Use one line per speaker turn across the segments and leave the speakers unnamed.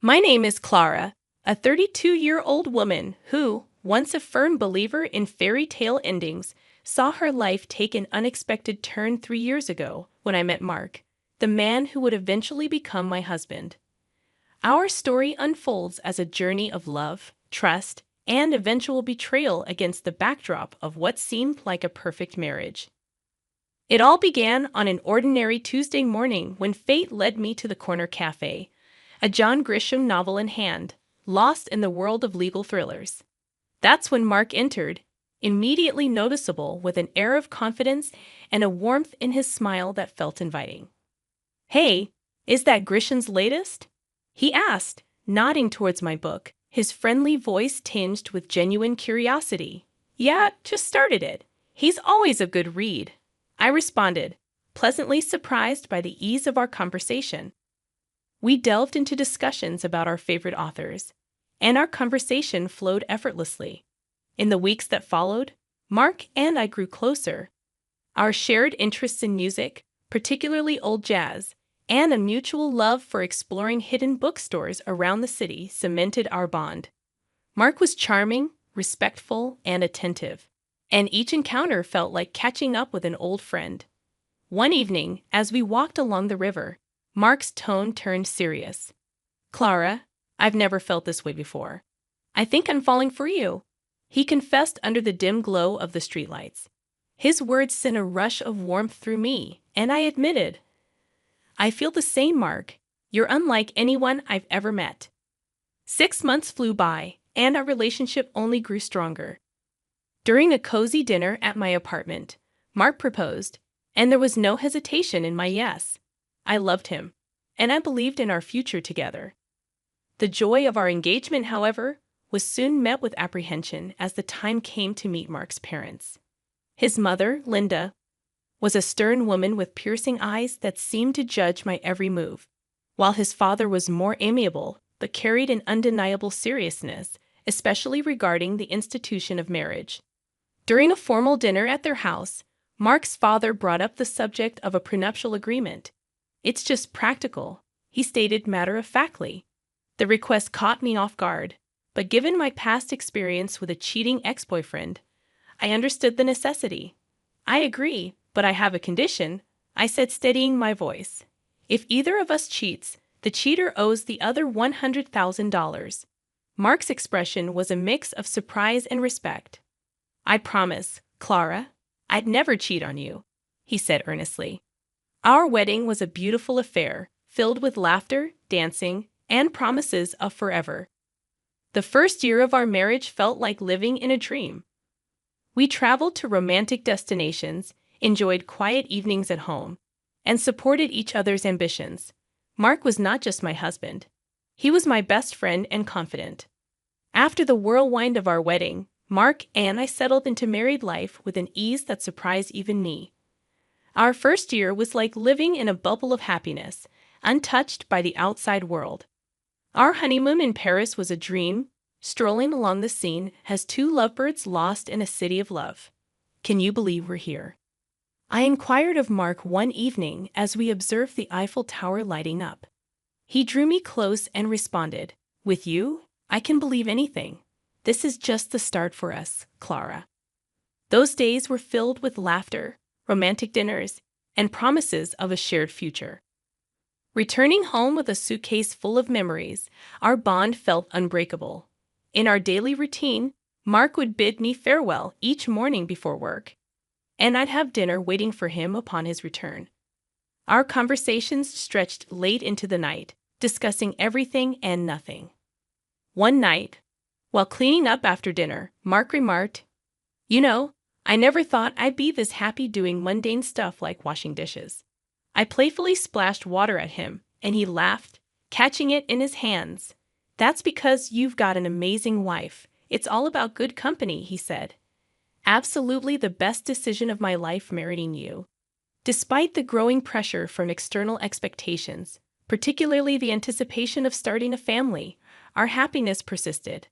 My name is Clara, a 32-year-old woman who, once a firm believer in fairy tale endings, saw her life take an unexpected turn 3 years ago when I met Mark, the man who would eventually become my husband. Our story unfolds as a journey of love, trust, and eventual betrayal against the backdrop of what seemed like a perfect marriage. It all began on an ordinary Tuesday morning when fate led me to the corner cafe, a John Grisham novel in hand, lost in the world of legal thrillers. That's when Mark entered, immediately noticeable with an air of confidence and a warmth in his smile that felt inviting. "Hey, is that Grisham's latest?" he asked, nodding towards my book, his friendly voice tinged with genuine curiosity. "Yeah, just started it. He's always a good read," I responded, pleasantly surprised by the ease of our conversation. We delved into discussions about our favorite authors, and our conversation flowed effortlessly. In the weeks that followed, Mark and I grew closer. Our shared interests in music, particularly old jazz, and a mutual love for exploring hidden bookstores around the city cemented our bond. Mark was charming, respectful, and attentive, and each encounter felt like catching up with an old friend. One evening, as we walked along the river, Mark's tone turned serious. "Clara, I've never felt this way before. I think I'm falling for you," he confessed under the dim glow of the streetlights. His words sent a rush of warmth through me, and I admitted, "I feel the same, Mark. You're unlike anyone I've ever met." 6 months flew by, and our relationship only grew stronger. During a cozy dinner at my apartment, Mark proposed, and there was no hesitation in my yes. I loved him, and I believed in our future together. The joy of our engagement, however, was soon met with apprehension as the time came to meet Mark's parents. His mother, Linda, was a stern woman with piercing eyes that seemed to judge my every move, while his father was more amiable but carried an undeniable seriousness, especially regarding the institution of marriage. During a formal dinner at their house, Mark's father brought up the subject of a prenuptial agreement. "It's just practical," he stated matter-of-factly. The request caught me off guard, but given my past experience with a cheating ex-boyfriend, I understood the necessity. "I agree, but I have a condition," I said, steadying my voice. "If either of us cheats, the cheater owes the other $100,000. Mark's expression was a mix of surprise and respect. "I promise, Clara, I'd never cheat on you," he said earnestly. Our wedding was a beautiful affair, filled with laughter, dancing, and promises of forever. The first year of our marriage felt like living in a dream. We traveled to romantic destinations, enjoyed quiet evenings at home, and supported each other's ambitions. Mark was not just my husband. He was my best friend and confidant. After the whirlwind of our wedding, Mark and I settled into married life with an ease that surprised even me. Our first year was like living in a bubble of happiness, untouched by the outside world. Our honeymoon in Paris was a dream, strolling along the Seine as two lovebirds lost in a city of love. "Can you believe we're here?" I inquired of Mark one evening as we observed the Eiffel Tower lighting up. He drew me close and responded, "With you, I can believe anything. This is just the start for us, Clara." Those days were filled with laughter, romantic dinners, and promises of a shared future. Returning home with a suitcase full of memories, our bond felt unbreakable. In our daily routine, Mark would bid me farewell each morning before work, and I'd have dinner waiting for him upon his return. Our conversations stretched late into the night, discussing everything and nothing. One night, while cleaning up after dinner, Mark remarked, "You know, I never thought I'd be this happy doing mundane stuff like washing dishes." I playfully splashed water at him, and he laughed, catching it in his hands. "That's because you've got an amazing wife. It's all about good company," he said. "Absolutely the best decision of my life marrying you." Despite the growing pressure from external expectations, particularly the anticipation of starting a family, our happiness persisted.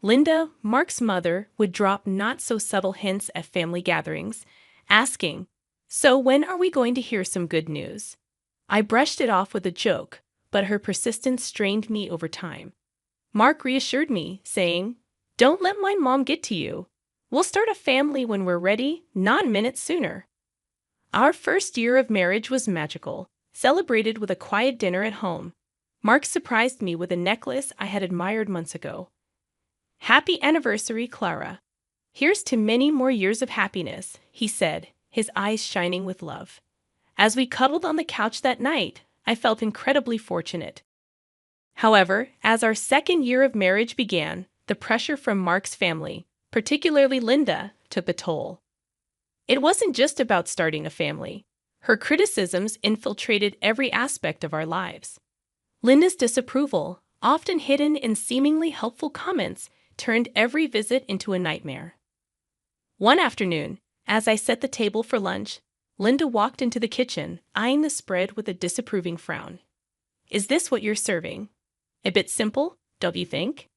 Linda, Mark's mother, would drop not-so-subtle hints at family gatherings, asking, "So when are we going to hear some good news?" I brushed it off with a joke, but her persistence strained me over time. Mark reassured me, saying, "Don't let my mom get to you. We'll start a family when we're ready, not minutes sooner." Our first year of marriage was magical, celebrated with a quiet dinner at home. Mark surprised me with a necklace I had admired months ago. "Happy anniversary, Clara. Here's to many more years of happiness," he said, his eyes shining with love. As we cuddled on the couch that night, I felt incredibly fortunate. However, as our second year of marriage began, the pressure from Mark's family, particularly Linda, took a toll. It wasn't just about starting a family. Her criticisms infiltrated every aspect of our lives. Linda's disapproval, often hidden in seemingly helpful comments, turned every visit into a nightmare. One afternoon, as I set the table for lunch, Linda walked into the kitchen, eyeing the spread with a disapproving frown. "Is this what you're serving? A bit simple, don't you think?"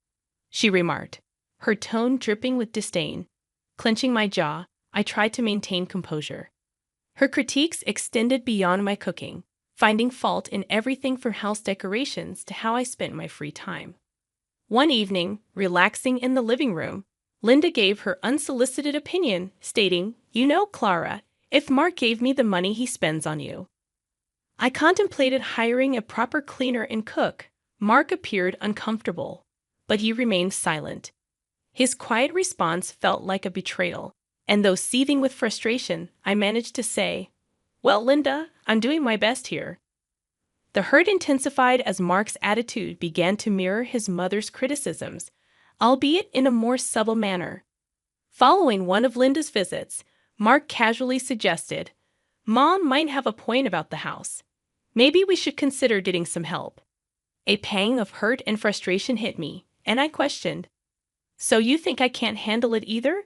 she remarked, her tone dripping with disdain. Clenching my jaw, I tried to maintain composure. Her critiques extended beyond my cooking, finding fault in everything from house decorations to how I spent my free time. One evening, relaxing in the living room, Linda gave her unsolicited opinion, stating, "You know, Clara, if Mark gave me the money he spends on you." I contemplated hiring a proper cleaner and cook. Mark appeared uncomfortable, but he remained silent. His quiet response felt like a betrayal, and though seething with frustration, I managed to say, "Well, Linda, I'm doing my best here." The hurt intensified as Mark's attitude began to mirror his mother's criticisms, albeit in a more subtle manner. Following one of Linda's visits, Mark casually suggested, "Mom might have a point about the house. Maybe we should consider getting some help." A pang of hurt and frustration hit me, and I questioned, "So you think I can't handle it either?"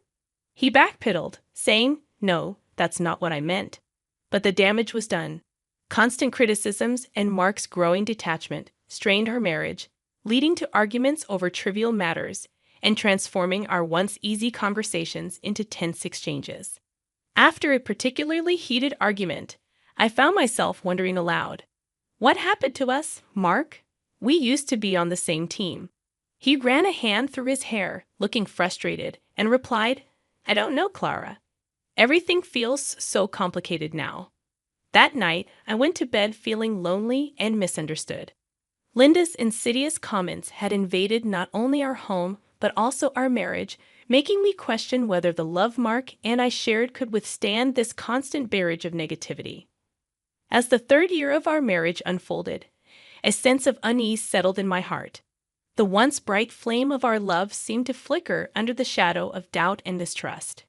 He backpedaled, saying, "No, that's not what I meant." But the damage was done. Constant criticisms and Mark's growing detachment strained our marriage, leading to arguments over trivial matters and transforming our once easy conversations into tense exchanges. After a particularly heated argument, I found myself wondering aloud, "What happened to us, Mark? We used to be on the same team." He ran a hand through his hair, looking frustrated, and replied, "I don't know, Clara. Everything feels so complicated now." That night, I went to bed feeling lonely and misunderstood. Linda's insidious comments had invaded not only our home, but also our marriage, making me question whether the love Mark and I shared could withstand this constant barrage of negativity. As the third year of our marriage unfolded, a sense of unease settled in my heart. The once bright flame of our love seemed to flicker under the shadow of doubt and distrust.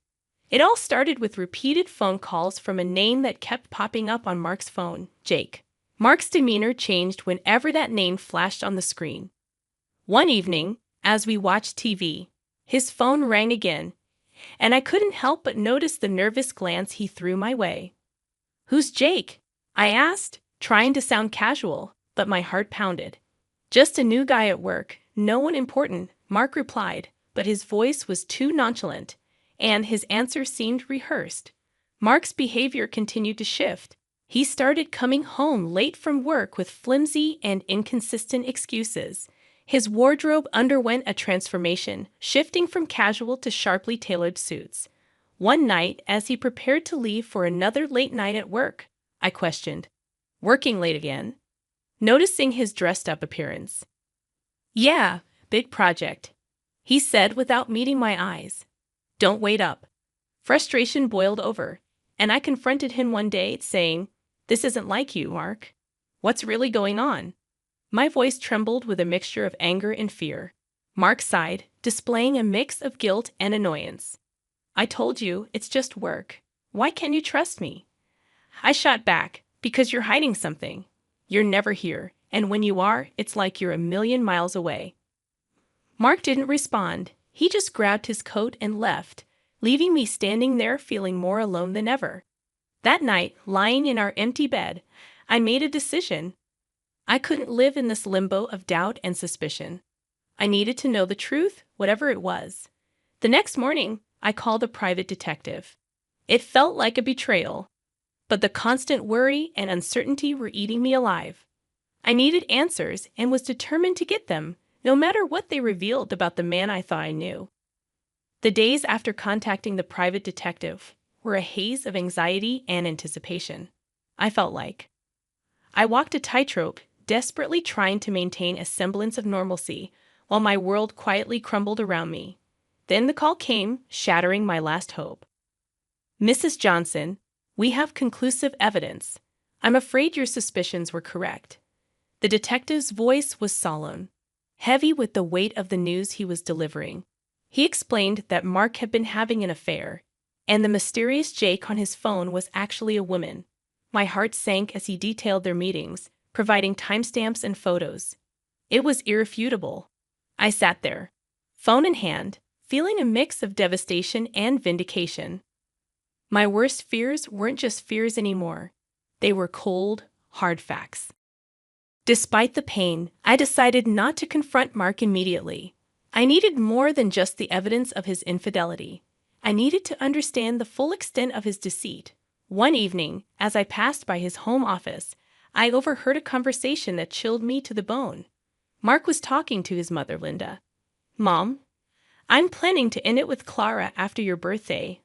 It all started with repeated phone calls from a name that kept popping up on Mark's phone, Jake. Mark's demeanor changed whenever that name flashed on the screen. One evening, as we watched TV, his phone rang again, and I couldn't help but notice the nervous glance he threw my way. "Who's Jake?" I asked, trying to sound casual, but my heart pounded. "Just a new guy at work, no one important," Mark replied, but his voice was too nonchalant, and his answer seemed rehearsed. Mark's behavior continued to shift. He started coming home late from work with flimsy and inconsistent excuses. His wardrobe underwent a transformation, shifting from casual to sharply tailored suits. One night, as he prepared to leave for another late night at work, I questioned, "Working late again?" noticing his dressed-up appearance. "Yeah, big project," he said without meeting my eyes. "Don't wait up." Frustration boiled over, and I confronted him one day, saying, "This isn't like you, Mark. What's really going on?" My voice trembled with a mixture of anger and fear. Mark sighed, displaying a mix of guilt and annoyance. "I told you, it's just work. Why can't you trust me?" I shot back, "Because you're hiding something. You're never here, and when you are, it's like you're a million miles away." Mark didn't respond. He just grabbed his coat and left, leaving me standing there feeling more alone than ever. That night, lying in our empty bed, I made a decision. I couldn't live in this limbo of doubt and suspicion. I needed to know the truth, whatever it was. The next morning, I called a private detective. It felt like a betrayal, but the constant worry and uncertainty were eating me alive. I needed answers and was determined to get them, no matter what they revealed about the man I thought I knew. The days after contacting the private detective were a haze of anxiety and anticipation. I felt like I walked a tightrope, desperately trying to maintain a semblance of normalcy while my world quietly crumbled around me. Then the call came, shattering my last hope. "Mrs. Johnson, we have conclusive evidence. I'm afraid your suspicions were correct." The detective's voice was solemn, heavy with the weight of the news he was delivering. He explained that Mark had been having an affair, and the mysterious Jake on his phone was actually a woman. My heart sank as he detailed their meetings, providing timestamps and photos. It was irrefutable. I sat there, phone in hand, feeling a mix of devastation and vindication. My worst fears weren't just fears anymore. They were cold, hard facts. Despite the pain, I decided not to confront Mark immediately. I needed more than just the evidence of his infidelity. I needed to understand the full extent of his deceit. One evening, as I passed by his home office, I overheard a conversation that chilled me to the bone. Mark was talking to his mother, Linda. "Mom, I'm planning to end it with Clara after your birthday."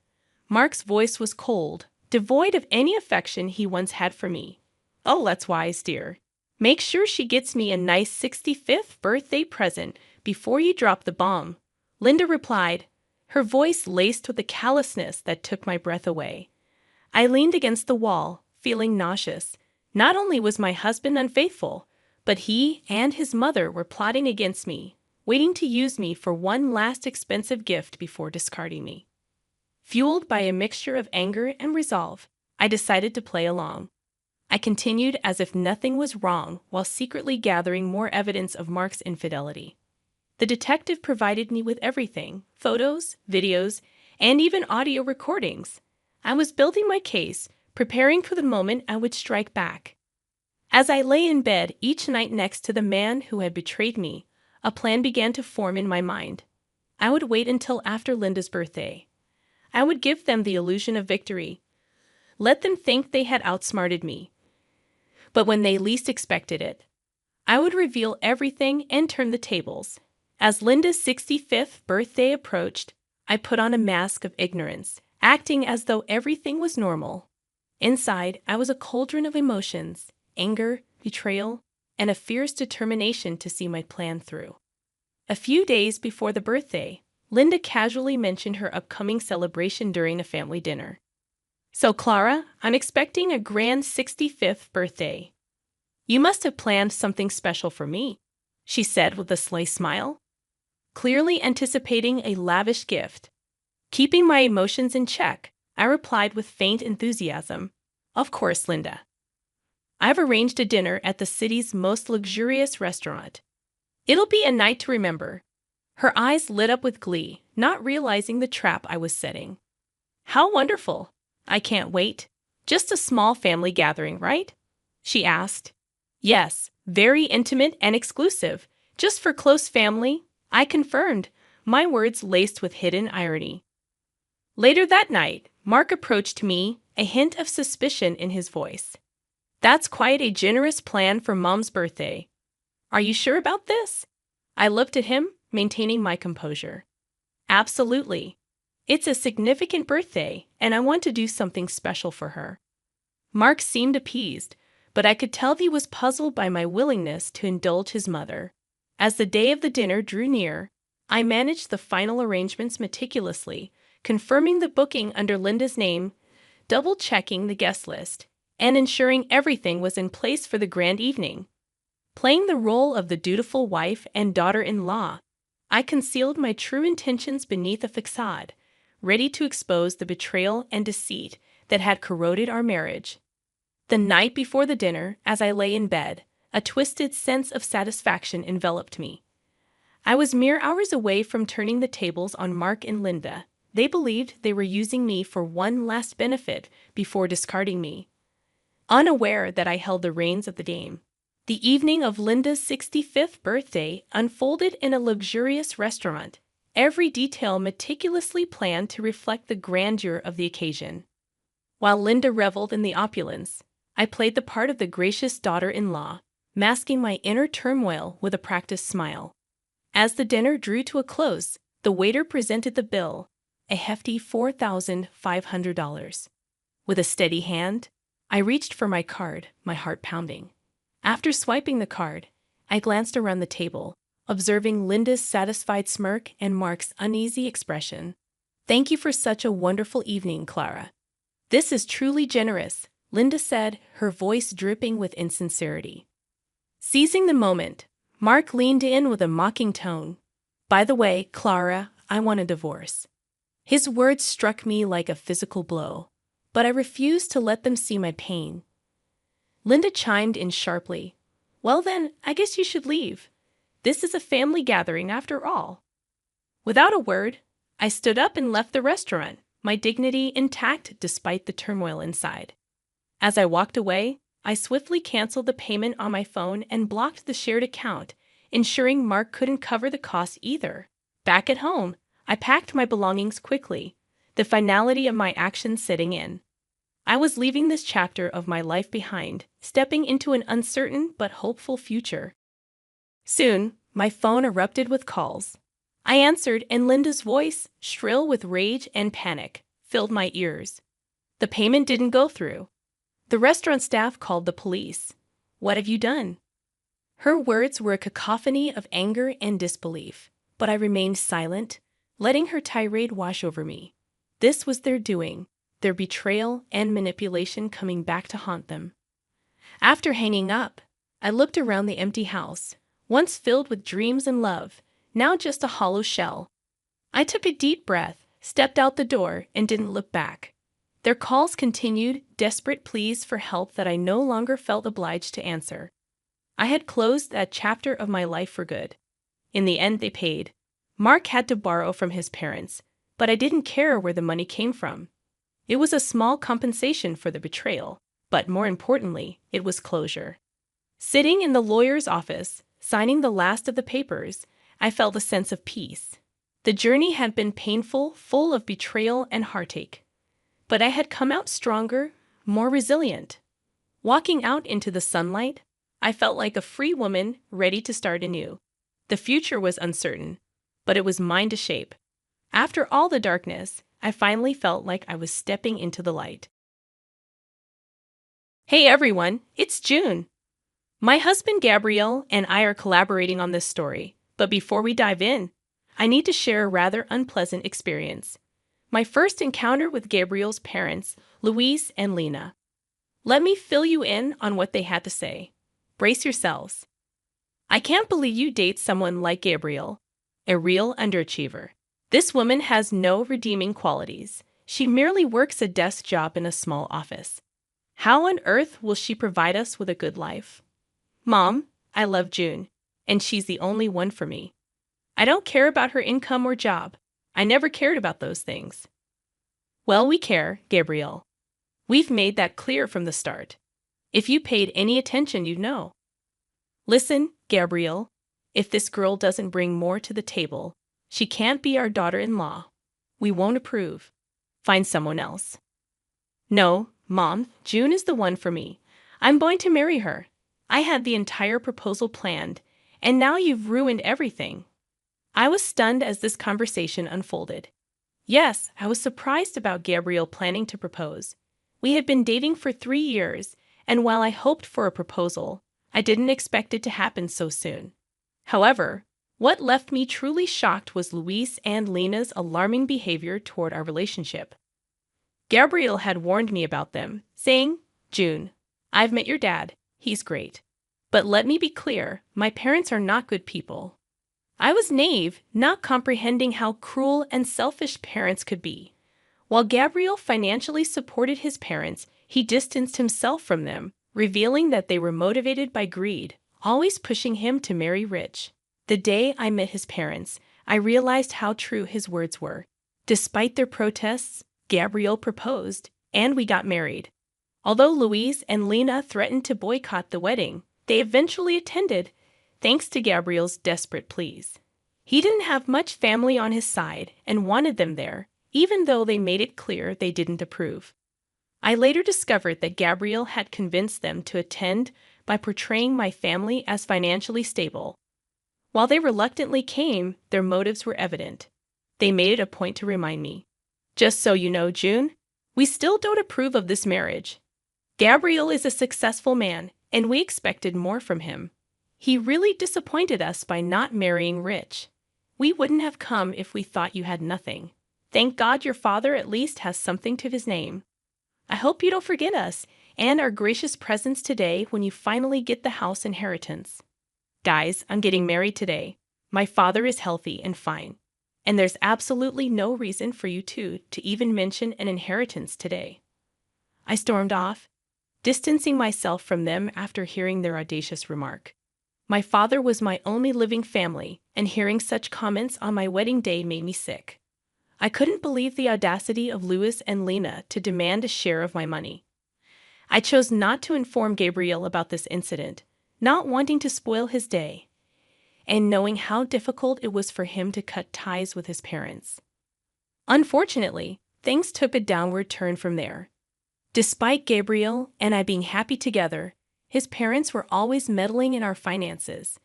Mark's voice was cold, devoid of any affection he once had for me. "Oh, that's wise, dear. Make sure she gets me a nice 65th birthday present before you drop the bomb," Linda replied, her voice laced with a callousness that took my breath away. I leaned against the wall, feeling nauseous. Not only was my husband unfaithful, but he and his mother were plotting against me, waiting to use me for one last expensive gift before discarding me. Fueled by a mixture of anger and resolve, I decided to play along. I continued as if nothing was wrong while secretly gathering more evidence of Mark's infidelity. The detective provided me with everything: photos, videos, and even audio recordings. I was building my case, preparing for the moment I would strike back. As I lay in bed each night next to the man who had betrayed me, a plan began to form in my mind. I would wait until after Linda's birthday. I would give them the illusion of victory. Let them think they had outsmarted me. But when they least expected it, I would reveal everything and turn the tables. As Linda's 65th birthday approached, I put on a mask of ignorance, acting as though everything was normal. Inside, I was a cauldron of emotions: anger, betrayal, and a fierce determination to see my plan through. A few days before the birthday, Linda casually mentioned her upcoming celebration during a family dinner. "So, Clara, I'm expecting a grand 65th birthday. You must have planned something special for me," she said with a sly smile, clearly anticipating a lavish gift. Keeping my emotions in check, I replied with faint enthusiasm, "Of course, Linda. I've arranged a dinner at the city's most luxurious restaurant. It'll be a night to remember." Her eyes lit up with glee, not realizing the trap I was setting. "How wonderful! I can't wait. Just a small family gathering, right?" she asked. "Yes, very intimate and exclusive. Just for close family," I confirmed, my words laced with hidden irony. Later that night, Mark approached me, a hint of suspicion in his voice. "That's quite a generous plan for Mom's birthday. Are you sure about this?" I looked at him, maintaining my composure. "Absolutely. It's a significant birthday, and I want to do something special for her." Mark seemed appeased, but I could tell he was puzzled by my willingness to indulge his mother. As the day of the dinner drew near, I managed the final arrangements meticulously, confirming the booking under Linda's name, double-checking the guest list, and ensuring everything was in place for the grand evening. Playing the role of the dutiful wife and daughter-in-law, I concealed my true intentions beneath a facade, ready to expose the betrayal and deceit that had corroded our marriage. The night before the dinner, as I lay in bed, a twisted sense of satisfaction enveloped me. I was mere hours away from turning the tables on Mark and Linda. They believed they were using me for one last benefit before discarding me, unaware that I held the reins of the game. The evening of Linda's 65th birthday unfolded in a luxurious restaurant, every detail meticulously planned to reflect the grandeur of the occasion. While Linda reveled in the opulence, I played the part of the gracious daughter-in-law, masking my inner turmoil with a practiced smile. As the dinner drew to a close, the waiter presented the bill, a hefty $4,500. With a steady hand, I reached for my card, my heart pounding. After swiping the card, I glanced around the table, observing Linda's satisfied smirk and Mark's uneasy expression. "Thank you for such a wonderful evening, Clara. This is truly generous," Linda said, her voice dripping with insincerity. Seizing the moment, Mark leaned in with a mocking tone. "By the way, Clara, I want a divorce." His words struck me like a physical blow, but I refused to let them see my pain. Linda chimed in sharply. "Well then, I guess you should leave. This is a family gathering after all." Without a word, I stood up and left the restaurant, my dignity intact despite the turmoil inside. As I walked away, I swiftly canceled the payment on my phone and blocked the shared account, ensuring Mark couldn't cover the costs either. Back at home, I packed my belongings quickly, the finality of my actions setting in. I was leaving this chapter of my life behind, stepping into an uncertain but hopeful future. Soon, my phone erupted with calls. I answered, and Linda's voice, shrill with rage and panic, filled my ears. The payment didn't go through. The restaurant staff called the police. "What have you done?" Her words were a cacophony of anger and disbelief, but I remained silent, letting her tirade wash over me. This was their doing, their betrayal and manipulation coming back to haunt them. After hanging up, I looked around the empty house, once filled with dreams and love, now just a hollow shell. I took a deep breath, stepped out the door, and didn't look back. Their calls continued, desperate pleas for help that I no longer felt obliged to answer. I had closed that chapter of my life for good. In the end, they paid. Mark had to borrow from his parents, but I didn't care where the money came from. It was a small compensation for the betrayal, but more importantly, it was closure. Sitting in the lawyer's office, signing the last of the papers, I felt a sense of peace. The journey had been painful, full of betrayal and heartache. But I had come out stronger, more resilient. Walking out into the sunlight, I felt like a free woman ready to start anew. The future was uncertain, but it was mine to shape. After all the darkness, I finally felt like I was stepping into the light. Hey everyone, it's June. My husband Gabrielle and I are collaborating on this story, but before we dive in, I need to share a rather unpleasant experience. My first encounter with Gabrielle's parents, Louise and Lena. Let me fill you in on what they had to say. Brace yourselves. "I can't believe you date someone like Gabrielle, a real underachiever. This woman has no redeeming qualities. She merely works a desk job in a small office. How on earth will she provide us with a good life? Mom, I love June, and she's the only one for me. I don't care about her income or job. I never cared about those things." "Well, we care, Gabrielle. We've made that clear from the start. If you paid any attention, you'd know. Listen, Gabrielle, if this girl doesn't bring more to the table, she can't be our daughter-in-law. We won't approve. Find someone else." "No, Mom, June is the one for me. I'm going to marry her. I had the entire proposal planned, and now you've ruined everything." I was stunned as this conversation unfolded. Yes, I was surprised about Gabrielle planning to propose. We had been dating for 3 years, and while I hoped for a proposal, I didn't expect it to happen so soon. However, what left me truly shocked was Louise and Lena's alarming behavior toward our relationship. Gabrielle had warned me about them, saying, "June, I've met your dad. He's great. But let me be clear, my parents are not good people." I was naive, not comprehending how cruel and selfish parents could be. While Gabriel financially supported his parents, he distanced himself from them, revealing that they were motivated by greed, always pushing him to marry rich. The day I met his parents, I realized how true his words were. Despite their protests, Gabriel proposed, and we got married. Although Louise and Lena threatened to boycott the wedding, they eventually attended, thanks to Gabriel's desperate pleas. He didn't have much family on his side and wanted them there, even though they made it clear they didn't approve. I later discovered that Gabriel had convinced them to attend by portraying my family as financially stable. While they reluctantly came, their motives were evident. They made it a point to remind me, "Just so you know, June, we still don't approve of this marriage. Gabriel is a successful man, and we expected more from him. He really disappointed us by not marrying rich. We wouldn't have come if we thought you had nothing. Thank God your father at least has something to his name. I hope you don't forget us and our gracious presence today when you finally get the house inheritance. Guys, I'm getting married today. My father is healthy and fine, and there's absolutely no reason for you two to even mention an inheritance today." I stormed off, distancing myself from them after hearing their audacious remark. My father was my only living family, and hearing such comments on my wedding day made me sick. I couldn't believe the audacity of Louis and Lena to demand a share of my money. I chose not to inform Gabriel about this incident, not wanting to spoil his day, and knowing how difficult it was for him to cut ties with his parents. Unfortunately, things took a downward turn from there. Despite Gabriel and I being happy together, his parents were always meddling in our finances.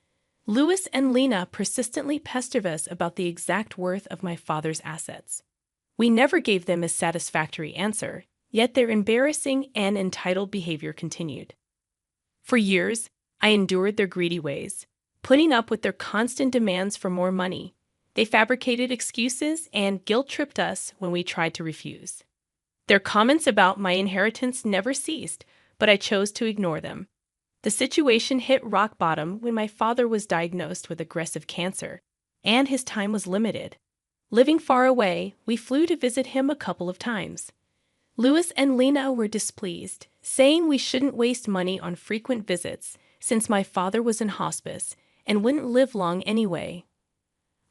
Louis and Lena persistently pestered us about the exact worth of my father's assets. We never gave them a satisfactory answer, yet their embarrassing and entitled behavior continued. For years, I endured their greedy ways, putting up with their constant demands for more money. They fabricated excuses and guilt-tripped us when we tried to refuse. Their comments about my inheritance never ceased, but I chose to ignore them. The situation hit rock bottom when my father was diagnosed with aggressive cancer, and his time was limited. Living far away, we flew to visit him a couple of times. Louis and Lena were displeased, saying we shouldn't waste money on frequent visits since my father was in hospice and wouldn't live long anyway.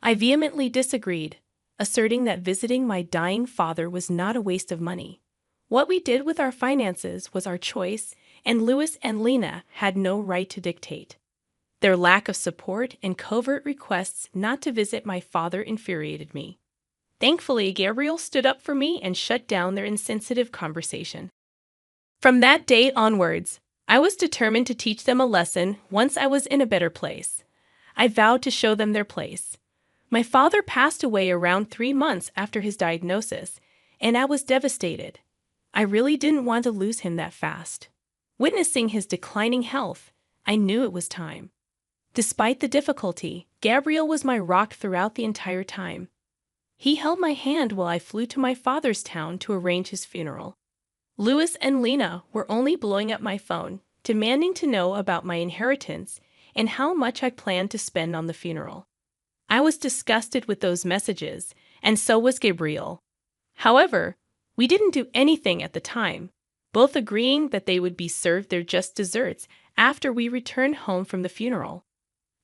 I vehemently disagreed, asserting that visiting my dying father was not a waste of money. What we did with our finances was our choice, and Louis and Lena had no right to dictate. Their lack of support and covert requests not to visit my father infuriated me. Thankfully, Gabriel stood up for me and shut down their insensitive conversation. From that day onwards, I was determined to teach them a lesson once I was in a better place. I vowed to show them their place. My father passed away around 3 months after his diagnosis, and I was devastated. I really didn't want to lose him that fast. Witnessing his declining health, I knew it was time. Despite the difficulty, Gabriel was my rock throughout the entire time. He held my hand while I flew to my father's town to arrange his funeral. Louis and Lena were only blowing up my phone, demanding to know about my inheritance and how much I planned to spend on the funeral. I was disgusted with those messages, and so was Gabriel. However, we didn't do anything at the time, both agreeing that they would be served their just desserts after we returned home from the funeral.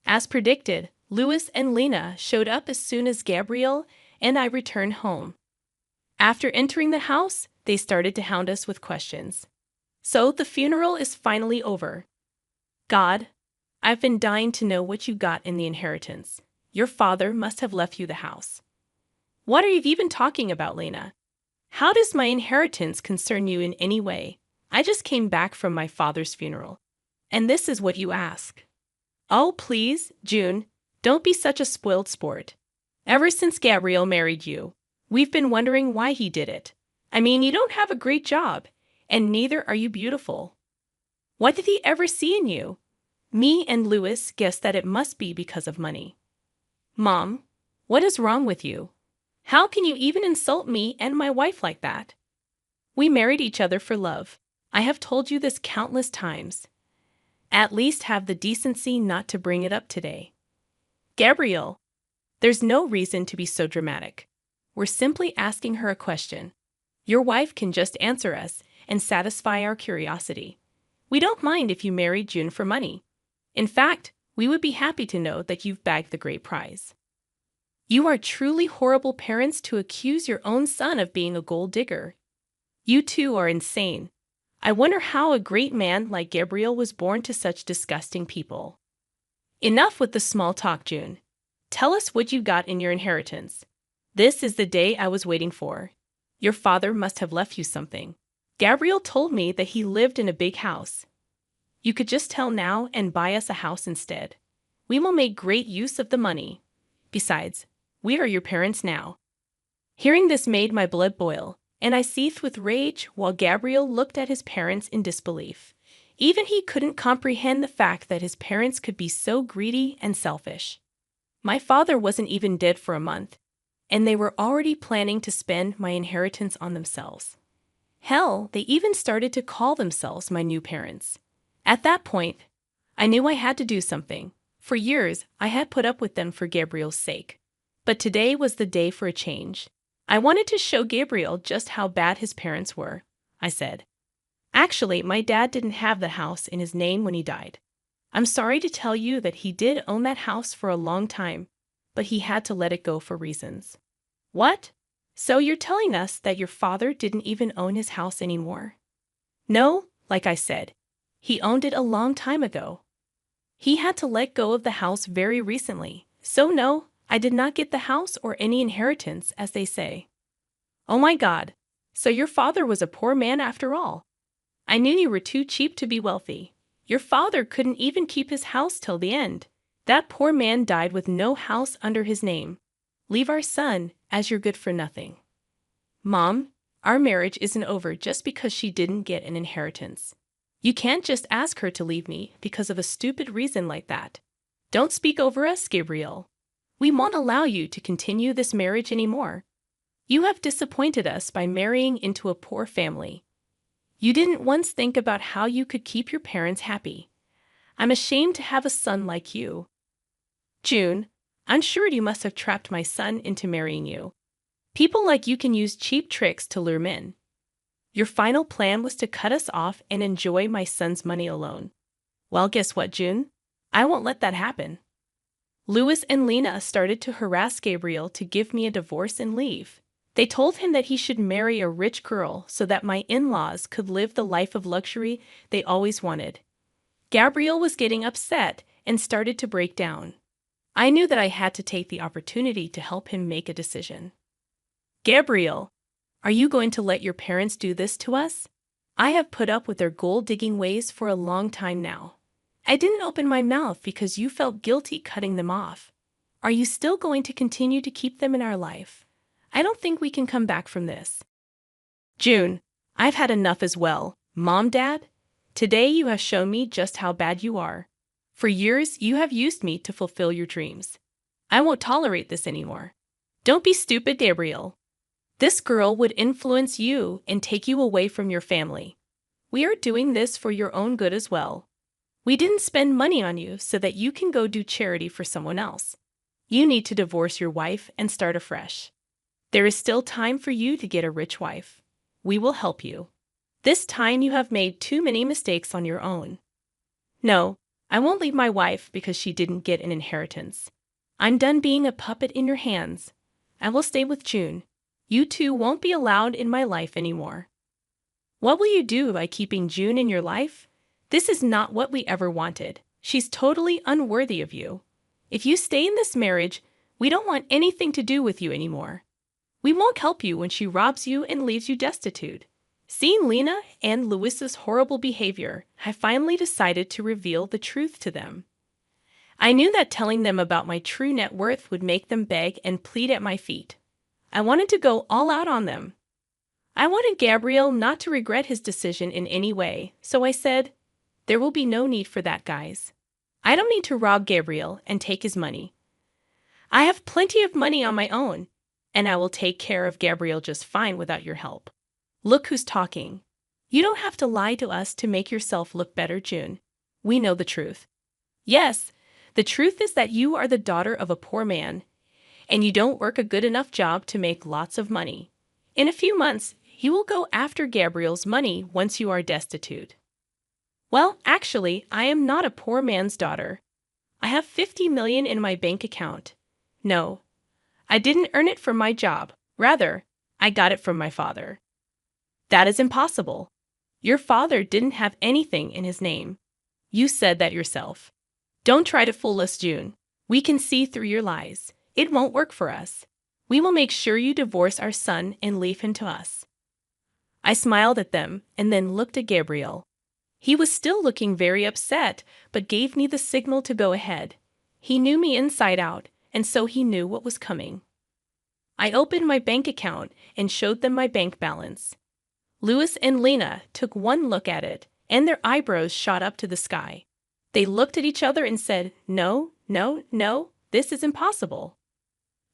As predicted, Louis and Lena showed up as soon as Gabriel and I returned home. After entering the house, they started to hound us with questions. So the funeral is finally over. God, I've been dying to know what you got in the inheritance. Your father must have left you the house. What are you even talking about, Lena? How does my inheritance concern you in any way? I just came back from my father's funeral, and this is what you ask. Oh, please, June, don't be such a spoiled sport. Ever since Gabriel married you, we've been wondering why he did it. I mean, you don't have a great job, and neither are you beautiful. What did he ever see in you? Me and Louis guessed that it must be because of money. Mom, what is wrong with you? How can you even insult me and my wife like that? We married each other for love. I have told you this countless times. At least have the decency not to bring it up today. Gabriel, there's no reason to be so dramatic. We're simply asking her a question. Your wife can just answer us and satisfy our curiosity. We don't mind if you marry June for money. In fact, we would be happy to know that you've bagged the great prize. You are truly horrible parents to accuse your own son of being a gold digger. You two are insane. I wonder how a great man like Gabriel was born to such disgusting people. Enough with the small talk, June. Tell us what you got in your inheritance. This is the day I was waiting for. Your father must have left you something. Gabriel told me that he lived in a big house. You could just tell now and buy us a house instead. We will make great use of the money. Besides, we are your parents now." Hearing this made my blood boil, and I seethed with rage while Gabriel looked at his parents in disbelief. Even he couldn't comprehend the fact that his parents could be so greedy and selfish. My father wasn't even dead for a month, and they were already planning to spend my inheritance on themselves. Hell, they even started to call themselves my new parents. At that point, I knew I had to do something. For years, I had put up with them for Gabriel's sake. But today was the day for a change. I wanted to show Gabriel just how bad his parents were, I said. "Actually, my dad didn't have the house in his name when he died. I'm sorry to tell you that he did own that house for a long time, but he had to let it go for reasons." "What? So you're telling us that your father didn't even own his house anymore?" "No, like I said, he owned it a long time ago. He had to let go of the house very recently, so no, I did not get the house or any inheritance, as they say." "Oh my God, so your father was a poor man after all. I knew you were too cheap to be wealthy. Your father couldn't even keep his house till the end. That poor man died with no house under his name. Leave our son, as you're good for nothing." "Mom, our marriage isn't over just because she didn't get an inheritance. You can't just ask her to leave me because of a stupid reason like that. Don't speak over us, Gabriel. We won't allow you to continue this marriage anymore. You have disappointed us by marrying into a poor family. You didn't once think about how you could keep your parents happy. I'm ashamed to have a son like you." "June, I'm sure you must have trapped my son into marrying you. People like you can use cheap tricks to lure men. Your final plan was to cut us off and enjoy my son's money alone. Well, guess what, June? I won't let that happen." Louis and Lena started to harass Gabriel to give me a divorce and leave. They told him that he should marry a rich girl so that my in-laws could live the life of luxury they always wanted. Gabriel was getting upset and started to break down. I knew that I had to take the opportunity to help him make a decision. "Gabriel, are you going to let your parents do this to us? I have put up with their gold-digging ways for a long time now. I didn't open my mouth because you felt guilty cutting them off. Are you still going to continue to keep them in our life? I don't think we can come back from this." "June, I've had enough as well. Mom, Dad, today you have shown me just how bad you are. For years, you have used me to fulfill your dreams. I won't tolerate this anymore. Don't be stupid, Gabriel. This girl would influence you and take you away from your family. We are doing this for your own good as well. We didn't spend money on you so that you can go do charity for someone else. You need to divorce your wife and start afresh. There is still time for you to get a rich wife. We will help you. This time you have made too many mistakes on your own." "No, I won't leave my wife because she didn't get an inheritance. I'm done being a puppet in your hands. I will stay with June. You two won't be allowed in my life anymore." "What will you do by keeping June in your life? This is not what we ever wanted. She's totally unworthy of you. If you stay in this marriage, we don't want anything to do with you anymore. We won't help you when she robs you and leaves you destitute." Seeing Lena and Louis's horrible behavior, I finally decided to reveal the truth to them. I knew that telling them about my true net worth would make them beg and plead at my feet. I wanted to go all out on them. I wanted Gabriel not to regret his decision in any way, so I said, "There will be no need for that, guys. I don't need to rob Gabriel and take his money. I have plenty of money on my own, and I will take care of Gabriel just fine without your help. Look who's talking. You don't have to lie to us to make yourself look better, June. We know the truth. Yes, the truth is that you are the daughter of a poor man, and you don't work a good enough job to make lots of money. In a few months, you will go after Gabriel's money once you are destitute." "Well, actually, I am not a poor man's daughter. I have 50 million in my bank account. No, I didn't earn it from my job. Rather, I got it from my father." "That is impossible. Your father didn't have anything in his name. You said that yourself. Don't try to fool us, June. We can see through your lies. It won't work for us. We will make sure you divorce our son and leave him to us." I smiled at them and then looked at Gabriel. He was still looking very upset, but gave me the signal to go ahead. He knew me inside out, and so he knew what was coming. I opened my bank account and showed them my bank balance. Louis and Lena took one look at it, and their eyebrows shot up to the sky. They looked at each other and said, "No, no, no, this is impossible.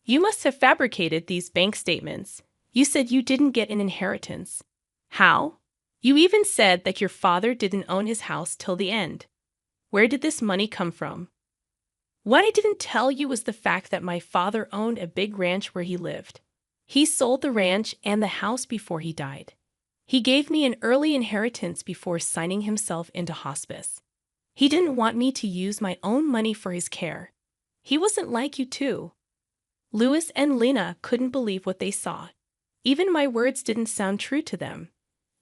You must have fabricated these bank statements. You said you didn't get an inheritance. How? You even said that your father didn't own his house till the end. Where did this money come from?" What I didn't tell you was the fact that my father owned a big ranch where he lived. He sold the ranch and the house before he died. He gave me an early inheritance before signing himself into hospice. He didn't want me to use my own money for his care. He wasn't like you too. Louis and Lena couldn't believe what they saw. Even my words didn't sound true to them.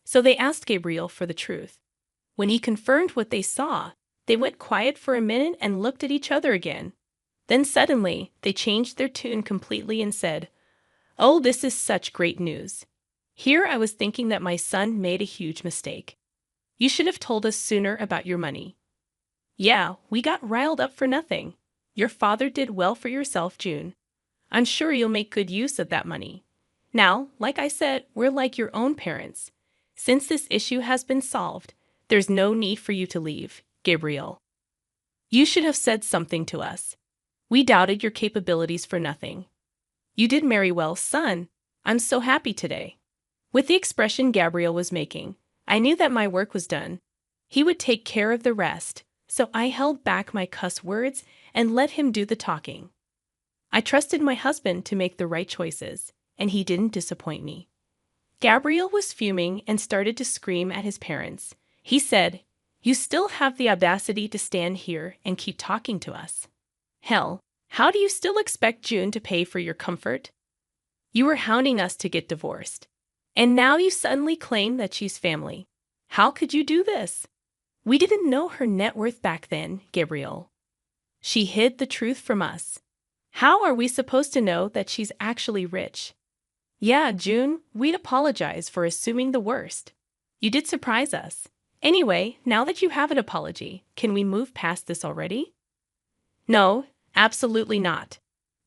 So they asked Gabriel for the truth. When he confirmed what they saw, they went quiet for a minute and looked at each other again. Then suddenly, they changed their tune completely and said, "Oh, this is such great news. Here I was thinking that my son made a huge mistake. You should have told us sooner about your money." "Yeah, we got riled up for nothing. Your father did well for yourself, June. I'm sure you'll make good use of that money. Now, like I said, we're like your own parents. Since this issue has been solved, there's no need for you to leave, Gabriel. You should have said something to us. We doubted your capabilities for nothing. You did marry well, son. I'm so happy today." With the expression Gabriel was making, I knew that my work was done. He would take care of the rest, so I held back my cuss words and let him do the talking. I trusted my husband to make the right choices, and he didn't disappoint me. Gabriel was fuming and started to scream at his parents. He said, "You still have the audacity to stand here and keep talking to us. Hell, how do you still expect June to pay for your comfort? You were hounding us to get divorced. And now you suddenly claim that she's family. How could you do this? We didn't know her net worth back then, Gabriel. She hid the truth from us. How are we supposed to know that she's actually rich? Yeah, June, we'd apologize for assuming the worst. You did surprise us. Anyway, now that you have an apology, can we move past this already?" "No, absolutely not.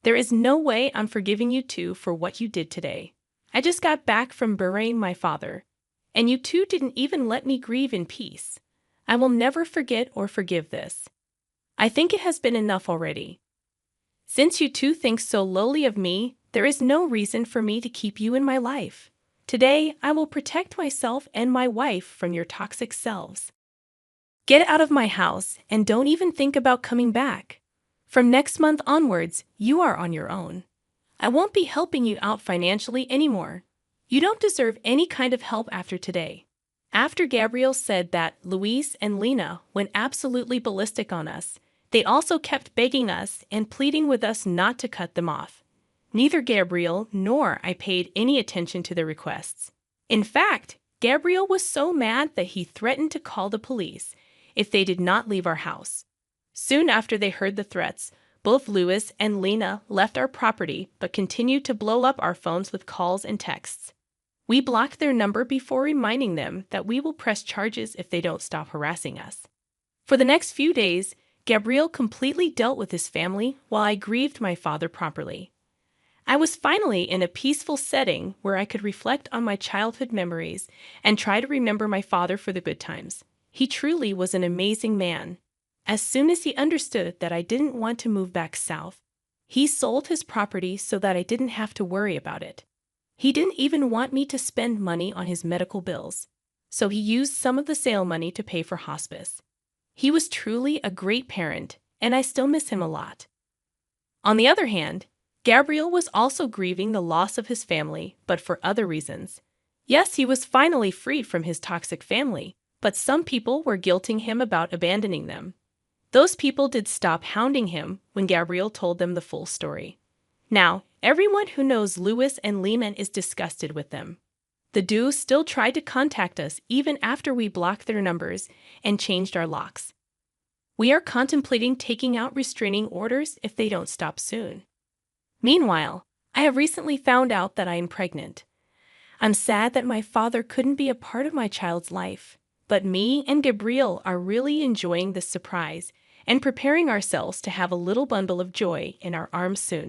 There is no way I'm forgiving you two for what you did today. I just got back from burying my father, and you two didn't even let me grieve in peace. I will never forget or forgive this. I think it has been enough already. Since you two think so lowly of me, there is no reason for me to keep you in my life. Today, I will protect myself and my wife from your toxic selves. Get out of my house and don't even think about coming back. From next month onwards, you are on your own. I won't be helping you out financially anymore. You don't deserve any kind of help after today." After Gabriel said that, Louise and Lena went absolutely ballistic on us. They also kept begging us and pleading with us not to cut them off. Neither Gabriel nor I paid any attention to their requests. In fact, Gabriel was so mad that he threatened to call the police if they did not leave our house. Soon after they heard the threats, both Louis and Lena left our property but continued to blow up our phones with calls and texts. We blocked their number before reminding them that we will press charges if they don't stop harassing us. For the next few days, Gabriel completely dealt with his family while I grieved my father properly. I was finally in a peaceful setting where I could reflect on my childhood memories and try to remember my father for the good times. He truly was an amazing man. As soon as he understood that I didn't want to move back south, he sold his property so that I didn't have to worry about it. He didn't even want me to spend money on his medical bills, so he used some of the sale money to pay for hospice. He was truly a great parent, and I still miss him a lot. On the other hand, Gabriel was also grieving the loss of his family, but for other reasons. Yes, he was finally free from his toxic family, but some people were guilting him about abandoning them. Those people did stop hounding him when Gabriel told them the full story. Now, everyone who knows Louis and Lehman is disgusted with them. The duo still tried to contact us even after we blocked their numbers and changed our locks. We are contemplating taking out restraining orders if they don't stop soon. Meanwhile, I have recently found out that I am pregnant. I'm sad that my father couldn't be a part of my child's life, But me and Gabriel are really enjoying this surprise and preparing ourselves to have a little bundle of joy in our arms soon.